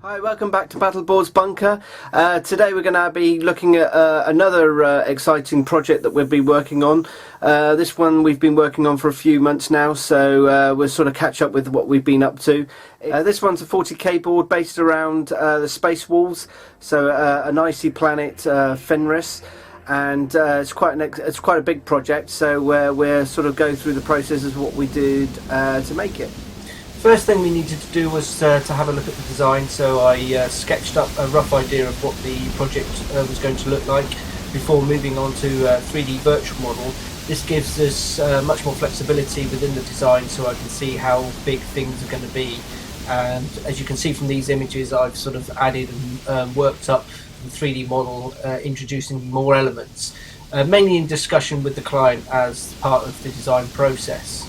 Hi, welcome back to Battleboards Bunker. Today we're going to be looking at another exciting project that we'll be working on. This one we've been working on for a few months now, so we'll sort of catch up with what we've been up to. This one's a 40k board based around the space walls, so an icy planet, Fenris. And it's quite a big project, so we're sort of going through the process of what we did to make it. First thing we needed to do was to have a look at the design, so I sketched up a rough idea of what the project was going to look like before moving on to 3D virtual model. This gives us much more flexibility within the design, so I can see how big things are going to be. And as you can see from these images, I've sort of added and worked up the 3D model, introducing more elements, mainly in discussion with the client as part of the design process.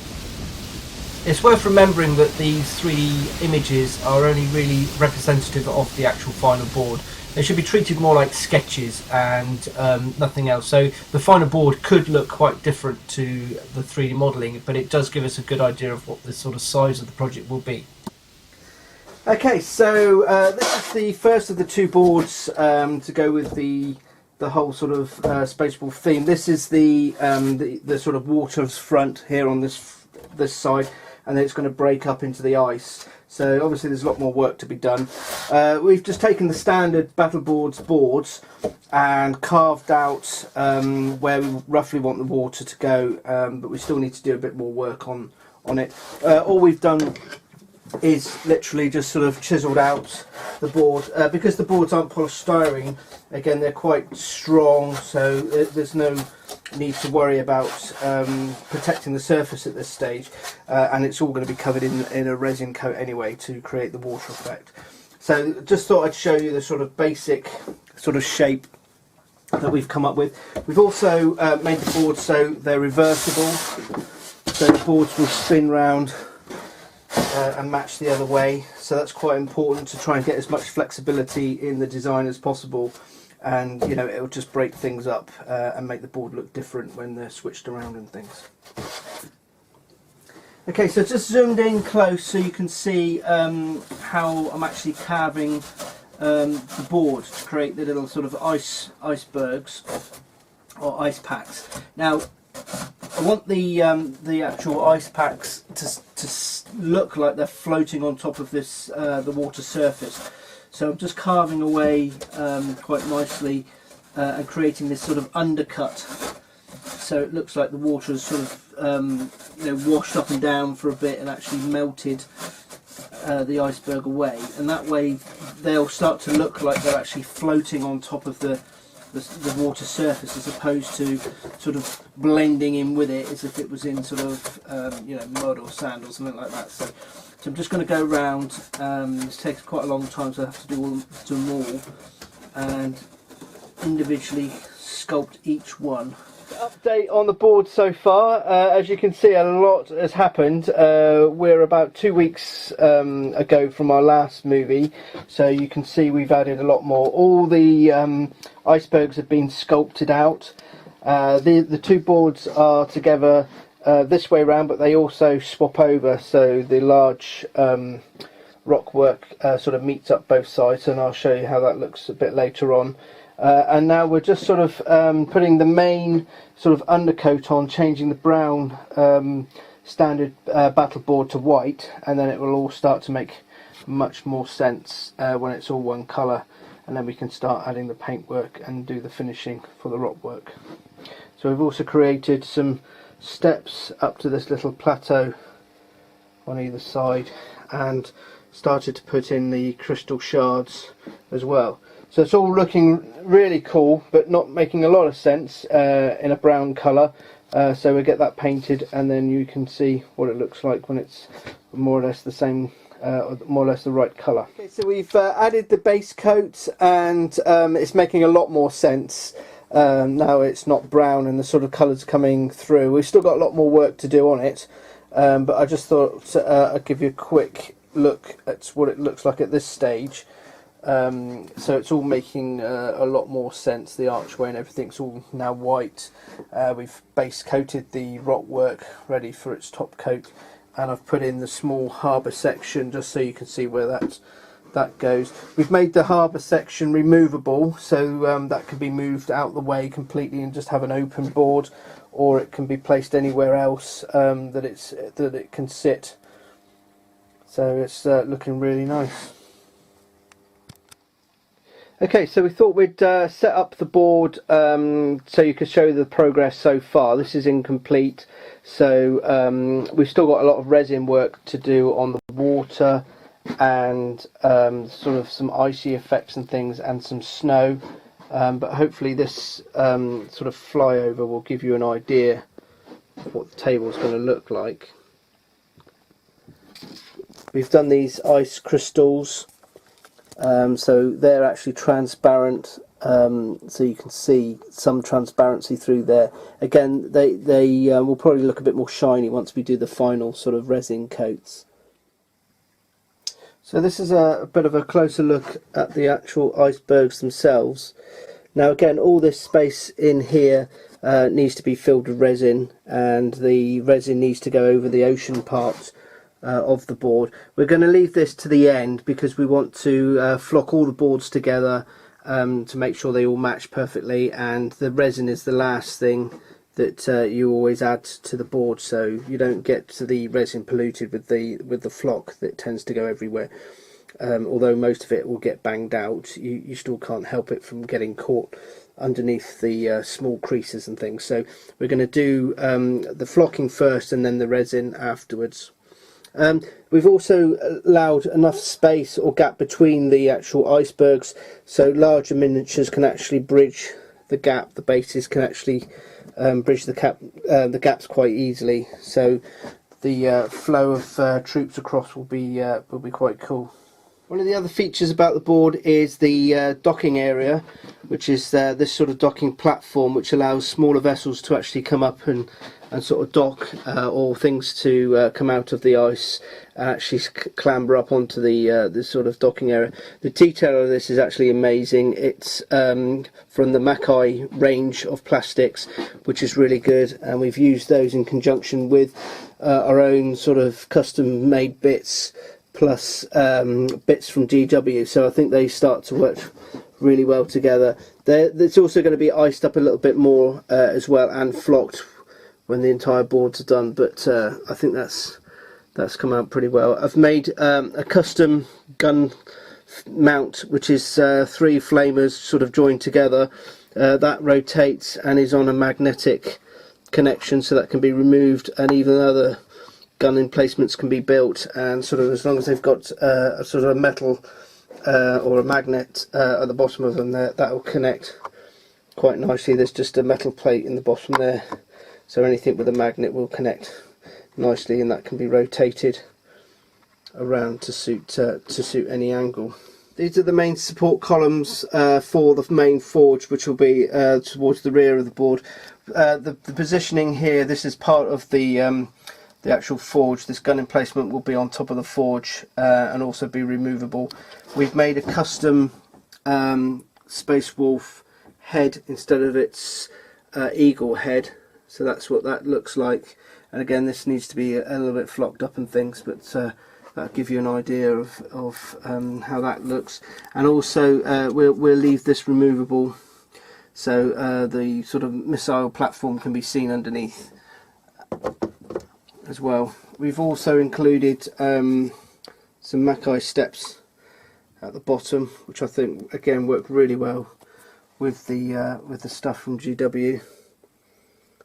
It's worth remembering that these 3D images are only really representative of the actual final board. They should be treated more like sketches and nothing else. So the final board could look quite different to the 3D modelling, but it does give us a good idea of what the sort of size of the project will be. Okay, so this is the first of the two boards to go with the whole sort of Spaceball theme. This is the sort of water's front here on this side, and then it's going to break up into the ice. So obviously there's a lot more work to be done. We've just taken the standard Battleboards boards and carved out where we roughly want the water to go, but we still need to do a bit more work on it. All we've done is literally just sort of chiseled out the board, because the boards aren't polystyrene. Again, they're quite strong, so there's no need to worry about protecting the surface at this stage, and it's all going to be covered in a resin coat anyway to create the water effect. So just thought I'd show you the sort of basic sort of shape that we've come up with. We've also made the boards so they're reversible, so the boards will spin round and match the other way, so that's quite important to try and get as much flexibility in the design as possible, and you know, it'll just break things up and make the board look different when they're switched around and things. Okay, so just zoomed in close so you can see how I'm actually carving the board to create the little sort of icebergs or ice packs. Now I want the actual ice packs to look like they're floating on top of this the water surface. So I'm just carving away quite nicely and creating this sort of undercut, so it looks like the water is sort of you know, washed up and down for a bit and actually melted the iceberg away, and that way they'll start to look like they're actually floating on top of the water surface, as opposed to sort of blending in with it as if it was in sort of you know, mud or sand or something like that. So I'm just going to go around. This takes quite a long time, so I have to do them all and individually sculpt each one. Update on the board so far. As you can see, a lot has happened. We're about 2 weeks ago from our last movie, so you can see we've added a lot more. All the icebergs have been sculpted out. The two boards are together this way around, but they also swap over, so the large rock work sort of meets up both sides, and I'll show you how that looks a bit later on. And now we're just sort of putting the main sort of undercoat on, changing the brown standard battle board to white, and then it will all start to make much more sense when it's all one colour, and then we can start adding the paintwork and do the finishing for the rock work. So we've also created some steps up to this little plateau on either side, and started to put in the crystal shards as well. So it's all looking really cool, but not making a lot of sense in a brown colour. So we get that painted, and then you can see what it looks like when it's more or less the same, more or less the right colour. Okay, so we've added the base coat, and it's making a lot more sense. Now it's not brown and the sort of colours coming through. We've still got a lot more work to do on it, but I just thought I'd give you a quick look at what it looks like at this stage. So it's all making a lot more sense. The archway and everything's all now white. We've base coated the rock work ready for its top coat, and I've put in the small harbour section just so you can see where that that goes. We've made the harbour section removable, so that can be moved out the way completely and just have an open board, or it can be placed anywhere else that it can sit. So it's looking really nice. Okay, so we thought we'd set up the board so you could show the progress so far. This is incomplete, so we've still got a lot of resin work to do on the water and sort of some icy effects and things, and some snow, but hopefully this sort of flyover will give you an idea of what the table is going to look like. We've done these ice crystals, so they're actually transparent, so you can see some transparency through there. Again, they will probably look a bit more shiny once we do the final sort of resin coats. So this is a bit of a closer look at the actual icebergs themselves. Now again, all this space in here needs to be filled with resin, and the resin needs to go over the ocean part of the board. We're going to leave this to the end because we want to flock all the boards together to make sure they all match perfectly, and the resin is the last thing that you always add to the board, so you don't get to the resin polluted with the flock that tends to go everywhere. Although most of it will get banged out, you still can't help it from getting caught underneath the small creases and things. So we're going to do the flocking first and then the resin afterwards. We've also allowed enough space or gap between the actual icebergs so larger miniatures can actually bridge the gap. The bases can actually bridge the gaps quite easily, so the flow of troops across will be quite cool. One of the other features about the board is the docking area, which is this sort of docking platform which allows smaller vessels to actually come up and sort of dock, or things to come out of the ice and actually clamber up onto the this sort of docking area. The detail of this is actually amazing. It's from the Mackay range of plastics, which is really good, and we've used those in conjunction with our own sort of custom made bits, plus bits from GW, so I think they start to work really well together. It's also going to be iced up a little bit more as well, and flocked when the entire boards are done, but I think that's come out pretty well. I've made a custom gun mount, which is 3 flamers sort of joined together. That rotates and is on a magnetic connection, so that can be removed, and even other gun emplacements can be built, and sort of as long as they've got a sort of a metal or a magnet at the bottom of them, that will connect quite nicely. There's just a metal plate in the bottom there, so anything with a magnet will connect nicely, and that can be rotated around to suit any angle. These are the main support columns for the main forge, which will be towards the rear of the board. The positioning here, this is part of the actual forge. This gun emplacement will be on top of the forge and also be removable. We've made a custom Space Wolf head instead of its eagle head, so that's what that looks like. And again, this needs to be a little bit flocked up and things, but that'll give you an idea of how that looks. And also we'll leave this removable, so the sort of missile platform can be seen underneath as well. We've also included some Mackay steps at the bottom, which I think again work really well with the stuff from GW.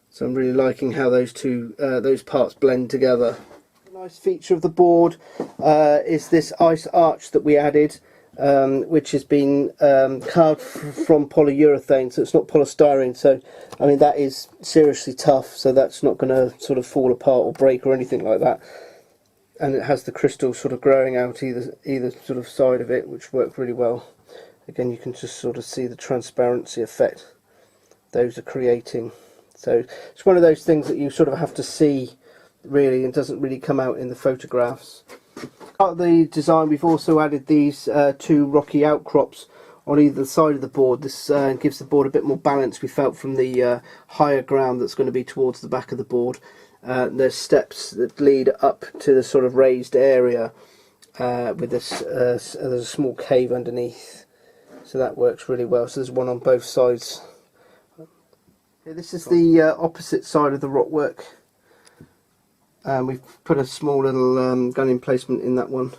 So I'm really liking how those parts blend together. A nice feature of the board is this ice arch that we added, which has been carved from polyurethane, so it's not polystyrene. So I mean, that is seriously tough, so that's not going to sort of fall apart or break or anything like that. And it has the crystals sort of growing out either sort of side of it, which work really well. Again, you can just sort of see the transparency effect those are creating. So it's one of those things that you sort of have to see really, and doesn't really come out in the photographs. Part of the design, we've also added these 2 rocky outcrops on either side of the board. This gives the board a bit more balance, we felt, from the higher ground that's going to be towards the back of the board. There's steps that lead up to the sort of raised area, with this. There's a small cave underneath, so that works really well. So there's one on both sides. This is the opposite side of the rockwork. We've put a small little gun emplacement in that one,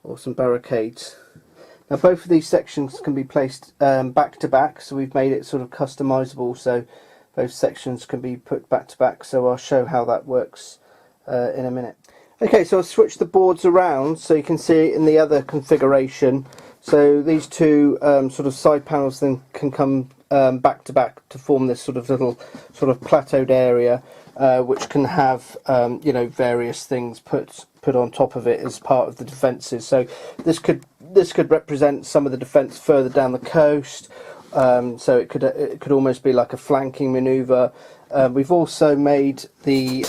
or some barricades. Now both of these sections can be placed back to back, so we've made it sort of customizable, so both sections can be put back to back, so I'll show how that works in a minute. Okay, so I'll switch the boards around so you can see it in the other configuration. So these two sort of side panels then can come back to back to form this sort of little sort of plateaued area, which can have you know, various things put on top of it as part of the defences. So this could represent some of the defence further down the coast. So it could almost be like a flanking manoeuvre. We've also made the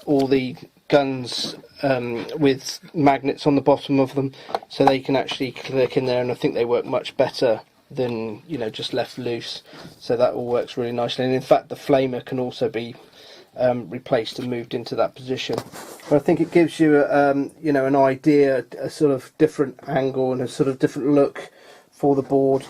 all the guns with magnets on the bottom of them, so they can actually click in there, and I think they work much better than, you know, just left loose. So that all works really nicely, and in fact the flamer can also be replaced and moved into that position. But I think it gives you you know, an idea, a sort of different angle and a sort of different look for the board,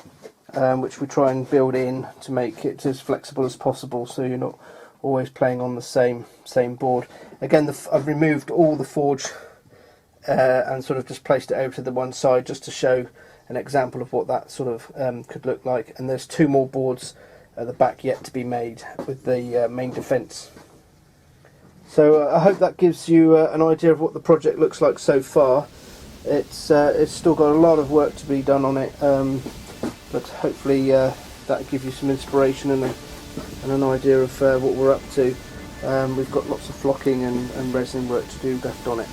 which we try and build in to make it as flexible as possible, so you're not always playing on the same board. Again, I've removed all the forge and sort of just placed it over to the one side, just to show an example of what that sort of could look like. And there's two more boards at the back yet to be made with the main defence. So I hope that gives you an idea of what the project looks like so far. It's still got a lot of work to be done on it, but hopefully that'll give you some inspiration and an idea of what we're up to. We've got lots of flocking and resin work to do left on it.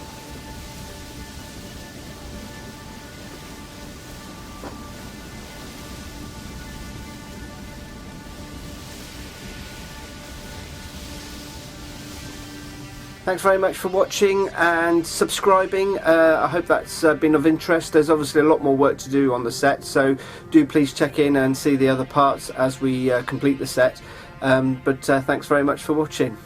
Thanks very much for watching and subscribing. I hope that's been of interest. There's obviously a lot more work to do on the set, so do please check in and see the other parts as we complete the set. But thanks very much for watching.